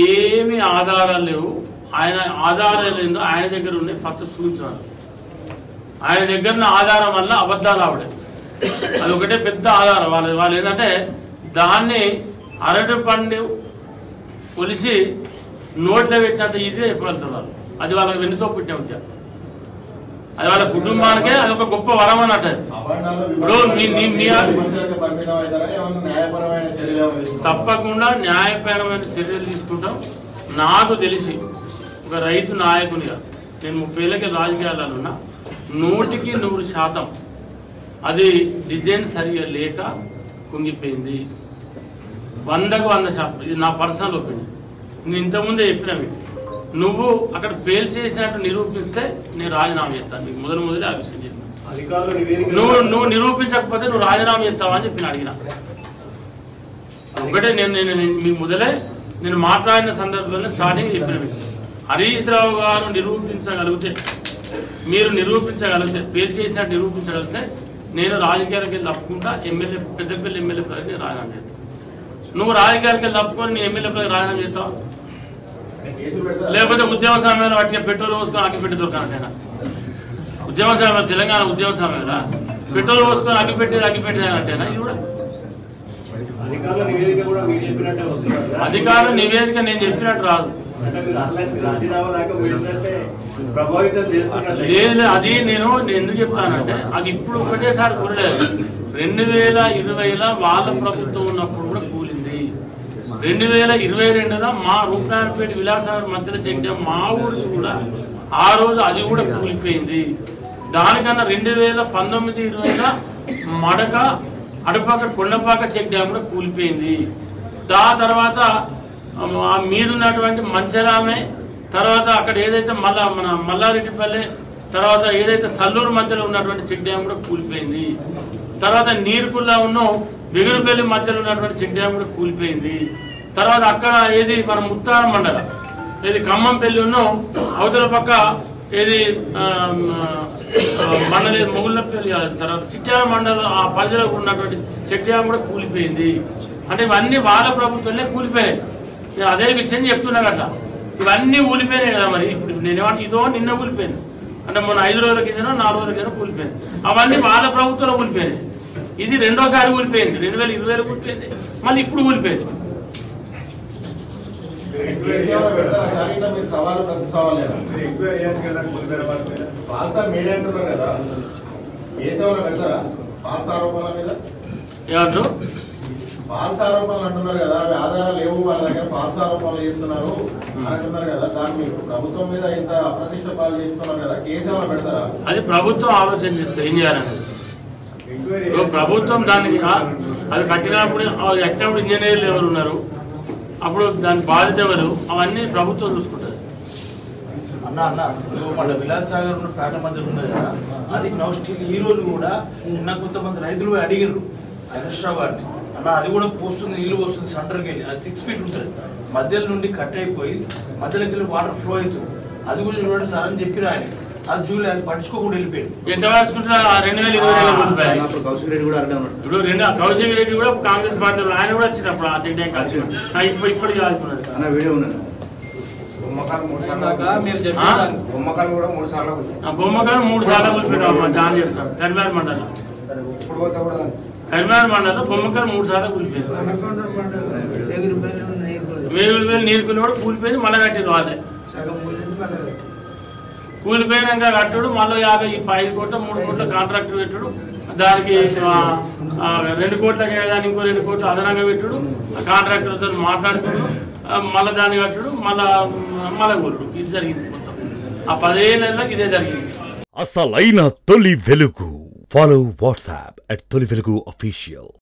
ఏమి ఆధారాలు లేవు. ఆయన ఆధారాలు ఏందో ఆయన దగ్గర ఉన్నాయి, ఫస్ట్ చూపించాలి. ఆయన దగ్గర ఆధారం వల్ల అబద్ధాలు ఆవిడ, అది ఒకటే పెద్ద ఆధారం. వాళ్ళు ఏంటంటే దాన్ని అరటి పండు ఒలిసి నోట్లో పెట్టినంత ఈజీగా చెప్పగలుగుతారు. అది వాళ్ళకి వెన్నుతో పుట్టిన ఉద్యోగం, అది వాళ్ళ కుటుంబానికే అది ఒక గొప్ప వరం అన్నట్టు. తప్పకుండా న్యాయపరమైన చర్యలు తీసుకుంటాం. నాకు తెలిసి ఒక రైతు నాయకునిగా నేను 30 ఏళ్ళకి రాజకీయాలలో ఉన్నా, 100% అది డిజైన్ సరిగా లేక కుంగిపోయింది. 100కు 100%. ఇది నా పర్సనల్ ఒపీనియన్. నేను ఇంతకుముందే చెప్పిన మీకు, నువ్వు అక్కడ ఫెయిల్ చేసినట్టు నిరూపిస్తే నేను రాజీనామా చేస్తాను. నీకు మొదలే ఆ విషయం చెప్పిన. నువ్వు నిరూపించకపోతే నువ్వు రాజీనామా చేస్తావా అని చెప్పి అడిగిన. ఒకటే నేను మీ మొదలే నేను మాట్లాడిన సందర్భంలో స్టార్టింగ్ చెప్పిన మీకు, హరీష్ రావు గారు నిరూపించగలిగితే, మీరు నిరూపించగలిగితే, ఫెయిల్ చేసినట్టు నిరూపించగలిగితే నేను రాజకీయాలకు వెళ్ళి తప్పుకుంటా. ఎమ్మెల్యే పెద్దపల్లి ఎమ్మెల్యే పదవికి రాజీనామా చేస్తాను. నువ్వు రాజకీయాలకు వెళ్ళి తప్పుకొని నీ ఎమ్మెల్యే పదవికి రాజీనామా చేస్తావా? లేకపోతే ఉద్యమ సమయంలో వాటికి పెట్రోల్ పోసుకొని అగ్గిపెట్టి దొరకాలంటేనా? ఉద్యమ సమయంలో, తెలంగాణ ఉద్యమ సమయంలో పెట్రోల్ పోసుకొని అగ్గిపెట్టినంటేనా? ఇది కూడా అధికారుల నివేదిక నేను చెప్పినట్టు రాదు. లేదు, అది నేను ఎందుకు చెప్తానంటే అది ఇప్పుడు ఒకటేసారి కూరలేదు. 2020లో వాళ్ళ ప్రభుత్వం ఉన్నప్పుడు కూడా కూలింది. 2022లో మా రూపనారాయణపేట విలాసాగర్ మధ్యలో చెక్ డ్యాం మా ఊరికి కూడా ఆ రోజు అది కూడా కూలిపోయింది. దానికన్నా 2019-20లో మడక అడుపాక కొండపాక చెక్ డ్యాం కూడా కూలిపోయింది. దాని తర్వాత మీద ఉన్నటువంటి మంచరామే, తర్వాత అక్కడ ఏదైతే మన మల్లారెడ్డిపల్లె, తర్వాత ఏదైతే సల్లూరు మధ్యలో ఉన్నటువంటి చెక్ డ్యాం కూడా కూలిపోయింది. తర్వాత నీరుకుల్లా ఉన్న బెగురుపల్లి మధ్యలో ఉన్నటువంటి చెక్ డ్యాం కూడా కూలిపోయింది. తర్వాత అక్కడ ఏది మన ముత్తారం మండలం, ఏది ఖమ్మంపల్లి ఉన్న అవతల పక్క ఏది మండలి మొగుళ్ళపల్లి, తర్వాత చిట్యాల మండలం ఆ పరిధిలో ఉన్నటువంటి చెక్ డ్యాం కూడా కూలిపోయింది. అంటే ఇవన్నీ వాళ్ళ ప్రభుత్వంలో కూలిపోయినాయి. నేను అదే విషయం చెప్తున్నా కదా, ఇవన్నీ కూలిపోయినాయి కదా. మరి ఇప్పుడు నేనేమంటే ఇదో నిన్న కూలిపోయింది అంటే మొన్న 5 రోజుల కిందనో 4 రోజుల కింద కూలిపోయింది. అవన్నీ వాళ్ళ ప్రభుత్వంలో కూలిపోయినాయి. ఇది రెండోసారి కూలిపోయింది, 2020లో కూలిపోయింది, మళ్ళీ ఇప్పుడు కూలిపోయింది. ఏమంటారు? ఫాల్స్ ఆరోపణలు అంటున్నారు కదా, అవి ఆధారాలు లేవు, వాళ్ళ దగ్గర ఫాల్స్ ఆరోపణలు చేస్తున్నారు అని అంటున్నారు కదా. దాన్ని మీరు ప్రభుత్వం మీద ఇంత అప్రతిష్ట పాలు చేస్తున్నారు కదా, కేసు ఏమైనా పెడతారా? అది ప్రభుత్వం ఆలోచన చేస్తే ఏం చేయాలని. ప్రభుత్వం దానికి అది కట్టినప్పుడు కట్టినప్పుడు ఇంజనీర్లు ఎవరు ఉన్నారు, అప్పుడు దాని బాధ్యత ఎవరు, అవన్నీ ప్రభుత్వం చూసుకుంటుంది. మన విలాసాగర్ ఉన్న పేట మధ్యలో ఉన్నది కదా, అది నౌస్టిల్ ఈ రోజు కూడా నిన్న కొంతమంది రైతులు అడిగారు హరీష్ రావు గారిని, అన్న అది కూడా పోస్తుంది, నీళ్ళు పోస్తుంది సెంటర్కి వెళ్ళి, అది 6 ఫీట్ ఉంటుంది, మధ్యలో నుండి కట్ అయిపోయి మధ్యలోకి వెళ్ళి వాటర్ ఫ్లో అవుతుంది, అది కూడా చూడండి సార్ అని చెప్పిన ఆయన. అది జూలై అది పట్టించుకోకుండా వెళ్ళిపోయాడు. ఎంత పట్టించుకుంటున్నారు? 2020 ఇప్పుడు కౌశిక్ రెడ్డి కూడా కాంగ్రెస్ పార్టీలో ఆయన కూడా వచ్చినప్పుడు ఆ చెడ్డ ఇప్పటికి ఆడుకున్నాడు. బొమ్మకాలు 3 సార్లు కూర్చుంటాం చాలా చెప్తాను. కరీంనగర్ మండలం బొమ్మకాలు 3 సార్లు కూలిపోయింది. 1000 నీరుకుని కూడా కూలిపోయింది, మళ్ళీ కట్టింది వాళ్ళే. కూలిపోయినాక కట్టుడు, మళ్ళీ 5 కోట్ల 3 కోట్ల కాంట్రాక్టర్ పెట్టుడు, దానికి 2 కోట్లకి దానికి ఇంకో 2 కోట్లు అదనంగా పెట్టుడు, కాంట్రాక్టర్తో మాట్లాడుకున్నాడు, మళ్ళీ దాన్ని కట్టుడు, మళ్ళీ కూరుడు. ఇది జరిగింది మొత్తం ఆ 15 నెలలకు ఇదే జరిగింది. అసలైన తొలి వెలుగు. ఫాలో వాట్సాప్ @తొలి వెలుగు official.